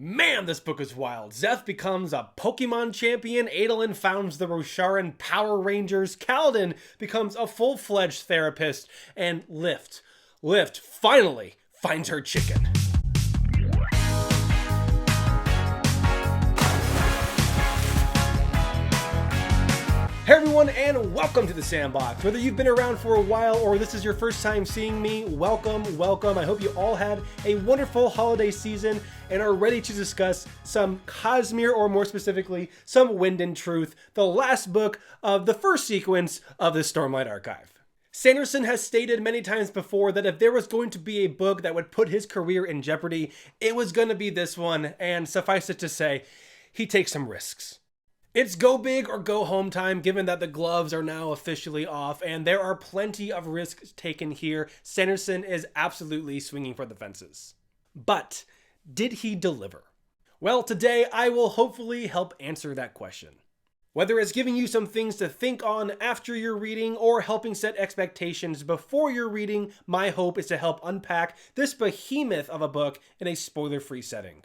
Man, this book is wild. Zeph becomes a Pokemon champion, Adolin founds the Rosharan Power Rangers, Kaladin becomes a full-fledged therapist, and Lift finally finds her chicken. Hey everyone, and welcome to the Sandbox. Whether you've been around for a while or this is your first time seeing me, welcome. I hope you all had a wonderful holiday season and are ready to discuss some Cosmere, or more specifically, some Wind and Truth, the last book of the first sequence of the Stormlight archive. Sanderson has stated many times before that if there was going to be a book that would put his career in jeopardy, it was going to be this one, and suffice it to say, he takes some risks. It's go big or go home time, given that the gloves are now officially off, and there are plenty of risks taken here. Sanderson is absolutely swinging for the fences. But did he deliver? Well, today I will hopefully help answer that question. Whether it's giving you some things to think on after you're reading or helping set expectations before you're reading, my hope is to help unpack this behemoth of a book in a spoiler-free setting.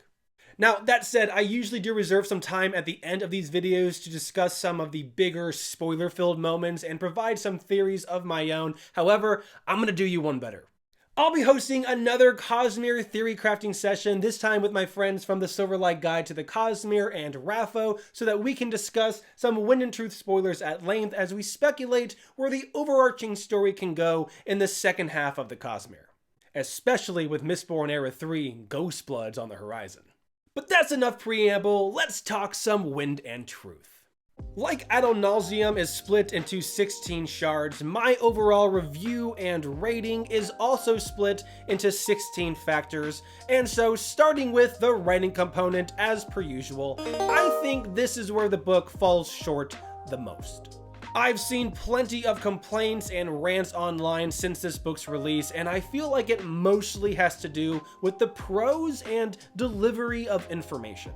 Now, that said, I usually do reserve some time at the end of these videos to discuss some of the bigger spoiler-filled moments and provide some theories of my own. However, I'm going to do you one better. I'll be hosting another Cosmere theory crafting session, this time with my friends from the Silverlight Guide to the Cosmere and Raffo, so that we can discuss some Wind and Truth spoilers at length as we speculate where the overarching story can go in the second half of the Cosmere, especially with Mistborn Era 3 Ghostbloods on the horizon. But that's enough preamble, let's talk some Wind and Truth. Like Ad Nauseam is split into 16 shards, my overall review and rating is also split into 16 factors, and so starting with the writing component as per usual, I think this is where the book falls short the most. I've seen plenty of complaints and rants online since this book's release, and I feel like it mostly has to do with the prose and delivery of information.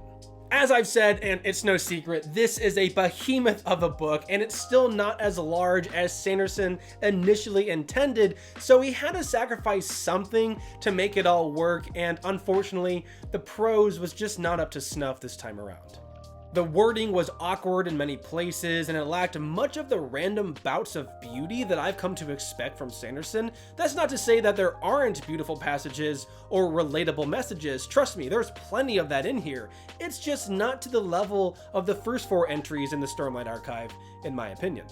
As I've said, and it's no secret, this is a behemoth of a book, and it's still not as large as Sanderson initially intended, so he had to sacrifice something to make it all work, and unfortunately, the prose was just not up to snuff this time around. The wording was awkward in many places, and it lacked much of the random bouts of beauty that I've come to expect from Sanderson. That's not to say that there aren't beautiful passages or relatable messages. Trust me, there's plenty of that in here. It's just not to the level of the first 4 entries in the Stormlight archive, in my opinion.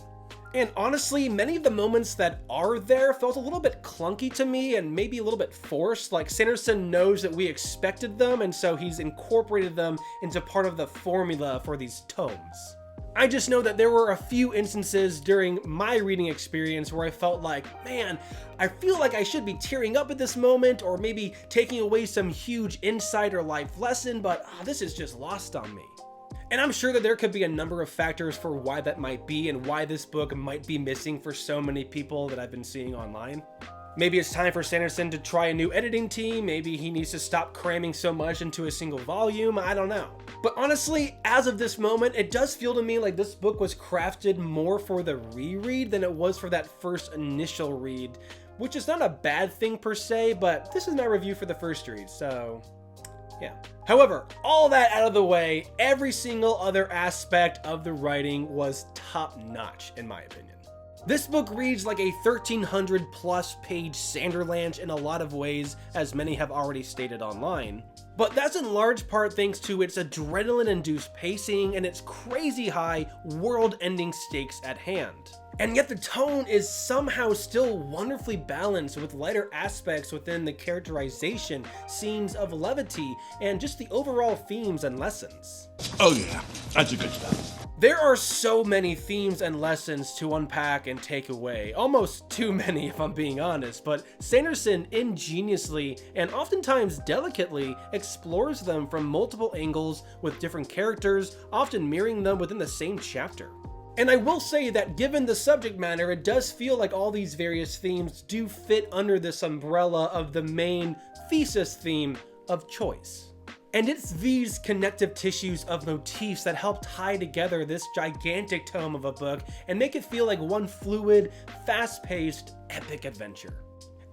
And honestly, many of the moments that are there felt a little bit clunky to me and maybe a little bit forced, like Sanderson knows that we expected them and so he's incorporated them into part of the formula for these tomes. I just know that there were a few instances during my reading experience where I felt like, man, I feel like I should be tearing up at this moment or maybe taking away some huge insight or life lesson, but this is just lost on me. And I'm sure that there could be a number of factors for why that might be and why this book might be missing for so many people that I've been seeing online. Maybe it's time for Sanderson to try a new editing team, maybe he needs to stop cramming so much into a single volume, I don't know. But honestly, as of this moment, it does feel to me like this book was crafted more for the reread than it was for that first initial read, which is not a bad thing per se, but this is my review for the first read, so yeah. However, all that out of the way, every single other aspect of the writing was top-notch, in my opinion. This book reads like a 1,300 plus page Sanderlanche in a lot of ways, as many have already stated online. But that's in large part thanks to its adrenaline-induced pacing and its crazy high, world-ending stakes at hand. And yet the tone is somehow still wonderfully balanced with lighter aspects within the characterization, scenes of levity, and just the overall themes and lessons. Oh yeah, that's a good stuff. There are so many themes and lessons to unpack and take away, almost too many if I'm being honest, but Sanderson ingeniously and oftentimes delicately explores them from multiple angles with different characters, often mirroring them within the same chapter. And I will say that given the subject matter, it does feel like all these various themes do fit under this umbrella of the main thesis theme of choice. And it's these connective tissues of motifs that help tie together this gigantic tome of a book and make it feel like one fluid, fast-paced, epic adventure.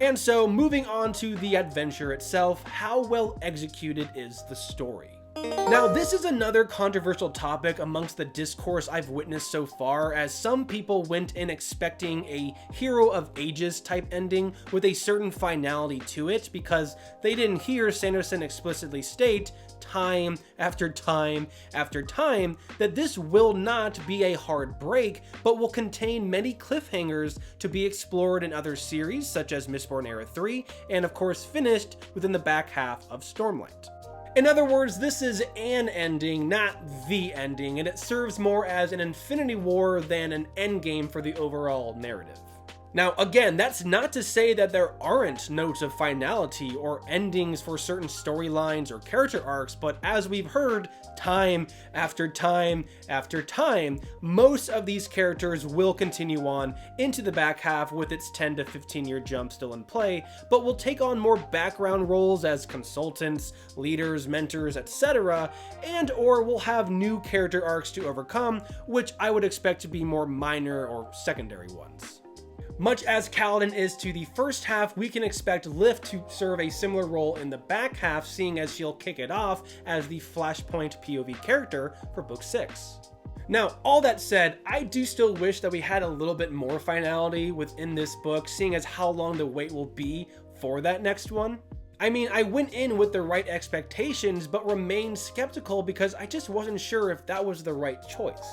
And so, moving on to the adventure itself, how well executed is the story? Now, this is another controversial topic amongst the discourse I've witnessed so far, as some people went in expecting a Hero of Ages type ending with a certain finality to it because they didn't hear Sanderson explicitly state time after time after time that this will not be a hard break, but will contain many cliffhangers to be explored in other series such as Mistborn Era 3, and of course finished within the back half of Stormlight. In other words, this is an ending, not the ending, and it serves more as an Infinity War than an endgame for the overall narrative. Now, again, that's not to say that there aren't notes of finality or endings for certain storylines or character arcs, but as we've heard time after time after time, most of these characters will continue on into the back half with its 10 to 15 year jump still in play, but will take on more background roles as consultants, leaders, mentors, etc., and or will have new character arcs to overcome, which I would expect to be more minor or secondary ones. Much as Kaladin is to the first half, we can expect Lift to serve a similar role in the back half, seeing as she'll kick it off as the Flashpoint POV character for Book 6. Now, all that said, I do still wish that we had a little bit more finality within this book, seeing as how long the wait will be for that next one. I mean, I went in with the right expectations, but remained skeptical because I just wasn't sure if that was the right choice.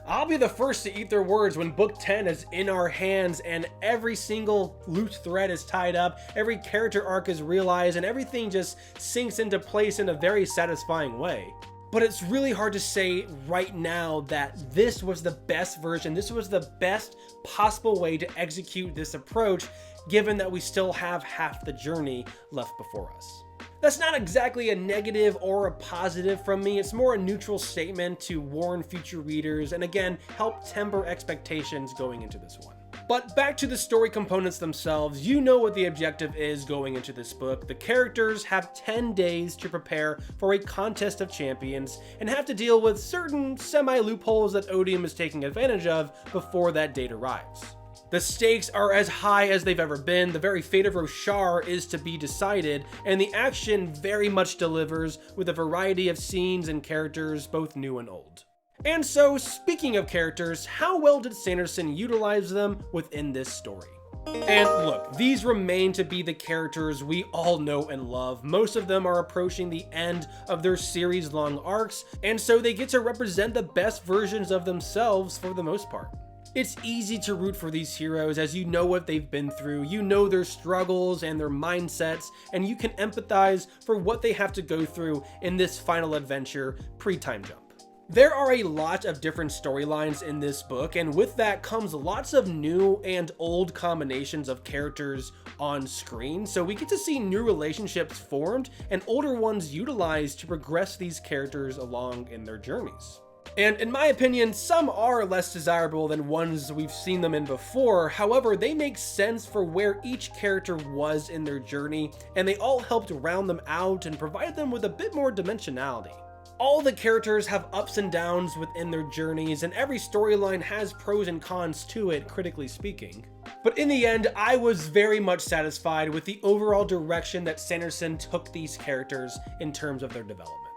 I'll be the first to eat their words when Book 10 is in our hands and every single loose thread is tied up, every character arc is realized, and everything just sinks into place in a very satisfying way. But it's really hard to say right now that this was the best version, this was the best possible way to execute this approach, given that we still have half the journey left before us. That's not exactly a negative or a positive from me, it's more a neutral statement to warn future readers and again, help temper expectations going into this one. But back to the story components themselves, you know what the objective is going into this book. The characters have 10 days to prepare for a contest of champions and have to deal with certain semi-loopholes that Odium is taking advantage of before that date arrives. The stakes are as high as they've ever been, the very fate of Roshar is to be decided, and the action very much delivers with a variety of scenes and characters, both new and old. And so, speaking of characters, how well did Sanderson utilize them within this story? And look, these remain to be the characters we all know and love. Most of them are approaching the end of their series-long arcs, and so they get to represent the best versions of themselves for the most part. It's easy to root for these heroes as you know what they've been through, you know their struggles and their mindsets, and you can empathize for what they have to go through in this final adventure pre-time jump. There are a lot of different storylines in this book, and with that comes lots of new and old combinations of characters on screen, so we get to see new relationships formed and older ones utilized to progress these characters along in their journeys. And in my opinion, some are less desirable than ones we've seen them in before. However, they make sense for where each character was in their journey, and they all helped round them out and provide them with a bit more dimensionality. All the characters have ups and downs within their journeys, and every storyline has pros and cons to it, critically speaking. But in the end, I was very much satisfied with the overall direction that Sanderson took these characters in terms of their development.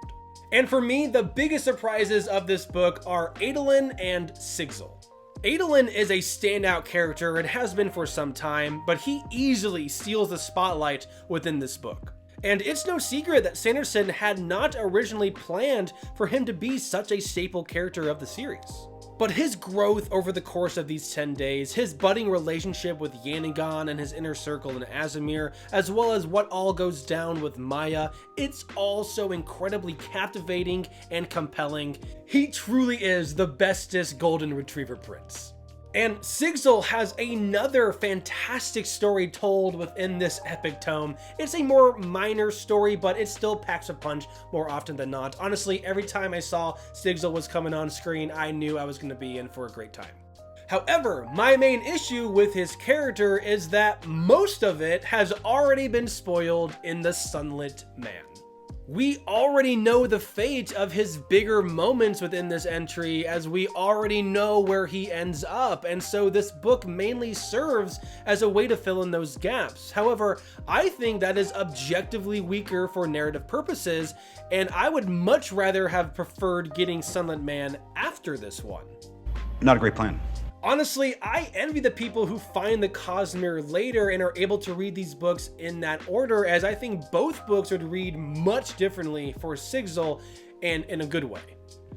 And for me, the biggest surprises of this book are Adolin and Sigzil. Adolin is a standout character and has been for some time, but he easily steals the spotlight within this book. And it's no secret that Sanderson had not originally planned for him to be such a staple character of the series. But his growth over the course of these 10 days, his budding relationship with Yanigon and his inner circle in Azamir, as well as what all goes down with Maya, it's all so incredibly captivating and compelling. He truly is the bestest golden retriever prince. And Sigzil has another fantastic story told within this epic tome. It's a more minor story, but it still packs a punch more often than not. Honestly, every time I saw Sigzil was coming on screen, I knew I was going to be in for a great time. However, my main issue with his character is that most of it has already been spoiled in The Sunlit Man. We already know the fate of his bigger moments within this entry, as we already know where he ends up, and so this book mainly serves as a way to fill in those gaps. However, I think that is objectively weaker for narrative purposes, and I would much rather have preferred getting Sunlit Man after this one. Not a great plan. Honestly, I envy the people who find the Cosmere later and are able to read these books in that order, as I think both books would read much differently for Sigzil, and in a good way.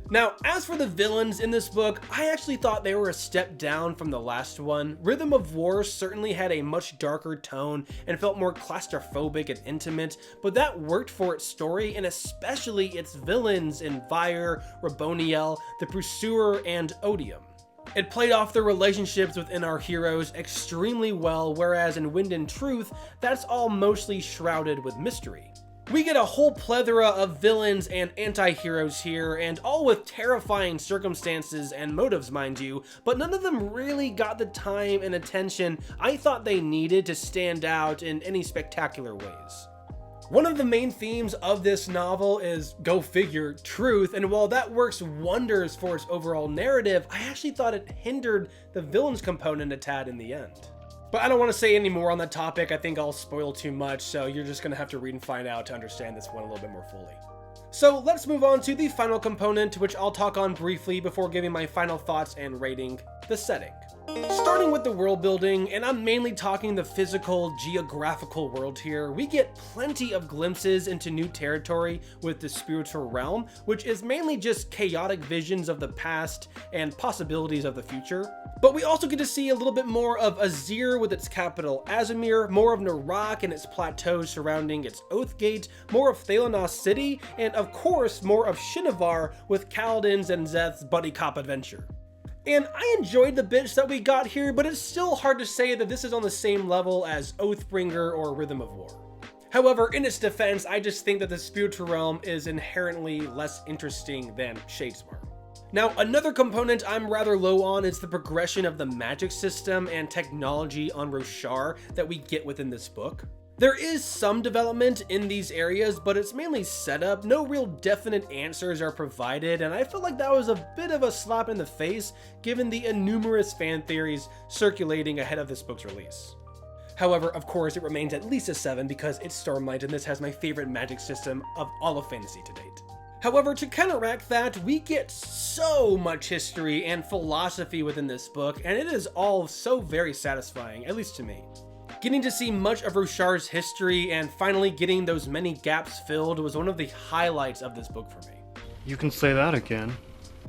Now, as for the villains in this book, I actually thought they were a step down from the last one. Rhythm of War certainly had a much darker tone and felt more claustrophobic and intimate, but that worked for its story, and especially its villains in Vyre, Raboniel, the Pursuer, and Odium. It played off the relationships within our heroes extremely well, whereas in Wind and Truth, that's all mostly shrouded with mystery. We get a whole plethora of villains and anti-heroes here, and all with terrifying circumstances and motives, mind you, but none of them really got the time and attention I thought they needed to stand out in any spectacular ways. One of the main themes of this novel is, go figure, truth, and while that works wonders for its overall narrative, I actually thought it hindered the villains component a tad in the end. But I don't want to say any more on that topic. I think I'll spoil too much, so you're just going to have to read and find out to understand this one a little bit more fully. So let's move on to the final component, which I'll talk on briefly before giving my final thoughts and rating: the setting. Starting with the world building, and I'm mainly talking the physical, geographical world here, we get plenty of glimpses into new territory with the spiritual realm, which is mainly just chaotic visions of the past and possibilities of the future. But we also get to see a little bit more of Azir with its capital Azamir, more of Narak and its plateaus surrounding its Oathgate, more of Thalanos City, and of course more of Shinovar with Kaladin's and Zeth's buddy cop adventure. And I enjoyed the bits that we got here, but it's still hard to say that this is on the same level as Oathbringer or Rhythm of War. However, in its defense, I just think that the spiritual realm is inherently less interesting than Shadesmar. Now, another component I'm rather low on is the progression of the magic system and technology on Roshar that we get within this book. There is some development in these areas, but it's mainly setup. No real definite answers are provided, and I feel like that was a bit of a slap in the face given the numerous fan theories circulating ahead of this book's release. However, of course, it remains at least a 7 because it's Stormlight, and this has my favorite magic system of all of fantasy to date. However, to counteract that, we get so much history and philosophy within this book, and it is all so very satisfying, at least to me. Getting to see much of Roshar's history and finally getting those many gaps filled was one of the highlights of this book for me. You can say that again.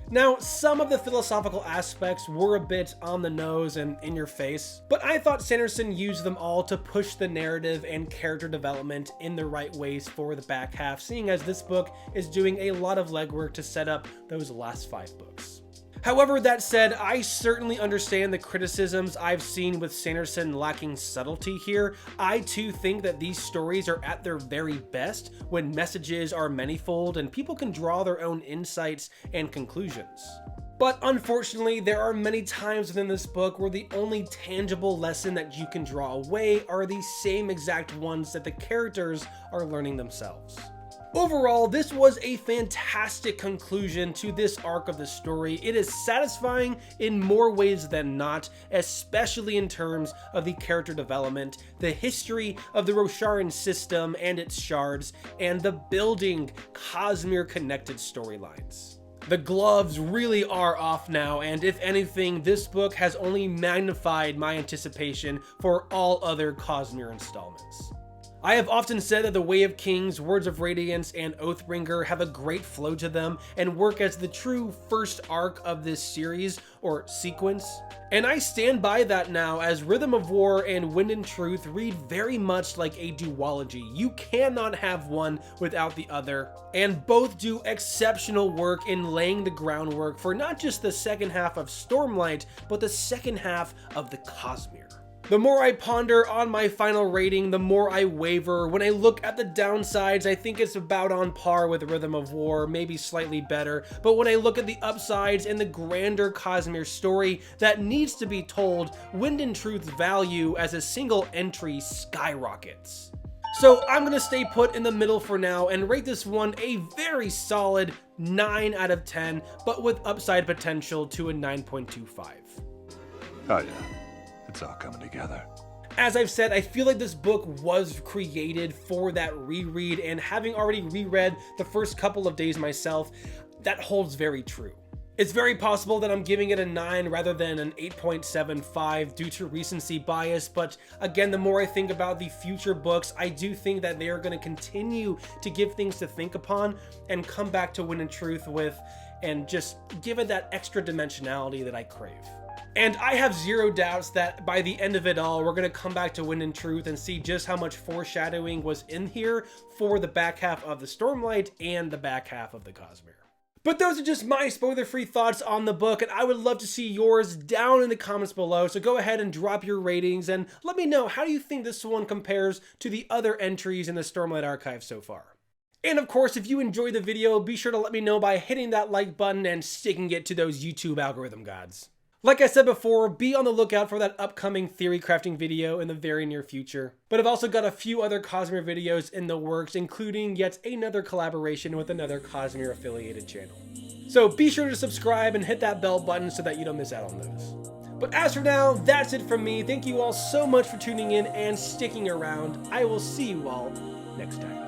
Now, some of the philosophical aspects were a bit on the nose and in your face, but I thought Sanderson used them all to push the narrative and character development in the right ways for the back half, seeing as this book is doing a lot of legwork to set up those last 5 books. However, that said, I certainly understand the criticisms I've seen with Sanderson lacking subtlety here. I too think that these stories are at their very best when messages are manifold and people can draw their own insights and conclusions. But unfortunately, there are many times within this book where the only tangible lesson that you can draw away are the same exact ones that the characters are learning themselves. Overall, this was a fantastic conclusion to this arc of the story. It is satisfying in more ways than not, especially in terms of the character development, the history of the Rosharan system and its shards, and the building Cosmere connected storylines. The gloves really are off now, and if anything, this book has only magnified my anticipation for all other Cosmere installments. I have often said that the Way of Kings, Words of Radiance, and Oathbringer have a great flow to them and work as the true first arc of this series or sequence. And I stand by that now, as Rhythm of War and Wind and Truth read very much like a duology. You cannot have one without the other, and both do exceptional work in laying the groundwork for not just the second half of Stormlight, but the second half of the Cosmere. The more I ponder on my final rating, the more I waver. When I look at the downsides, I think it's about on par with Rhythm of War, maybe slightly better. But when I look at the upsides and the grander Cosmere story that needs to be told, Wind and Truth's value as a single entry skyrockets. So I'm going to stay put in the middle for now and rate this one a very solid 9 out of 10, but with upside potential to a 9.25. Oh yeah, it's all coming together. As I've said, I feel like this book was created for that reread, and having already reread the first couple of days myself, that holds very true. It's very possible that I'm giving it a 9 rather than an 8.75 due to recency bias, but again, the more I think about the future books, I do think that they are going to continue to give things to think upon and come back to Wind and Truth with, and just give it that extra dimensionality that I crave. And I have zero doubts that by the end of it all, we're going to come back to Wind and Truth and see just how much foreshadowing was in here for the back half of the Stormlight and the back half of the Cosmere. But those are just my spoiler-free thoughts on the book, and I would love to see yours down in the comments below, so go ahead and drop your ratings and let me know, how do you think this one compares to the other entries in the Stormlight archive so far? And of course, if you enjoyed the video, be sure to let me know by hitting that like button and sticking it to those YouTube algorithm gods. Like I said before, be on the lookout for that upcoming theory crafting video in the very near future. But I've also got a few other Cosmere videos in the works, including yet another collaboration with another Cosmere affiliated channel. So be sure to subscribe and hit that bell button so that you don't miss out on those. But as for now, that's it from me. Thank you all so much for tuning in and sticking around. I will see you all next time.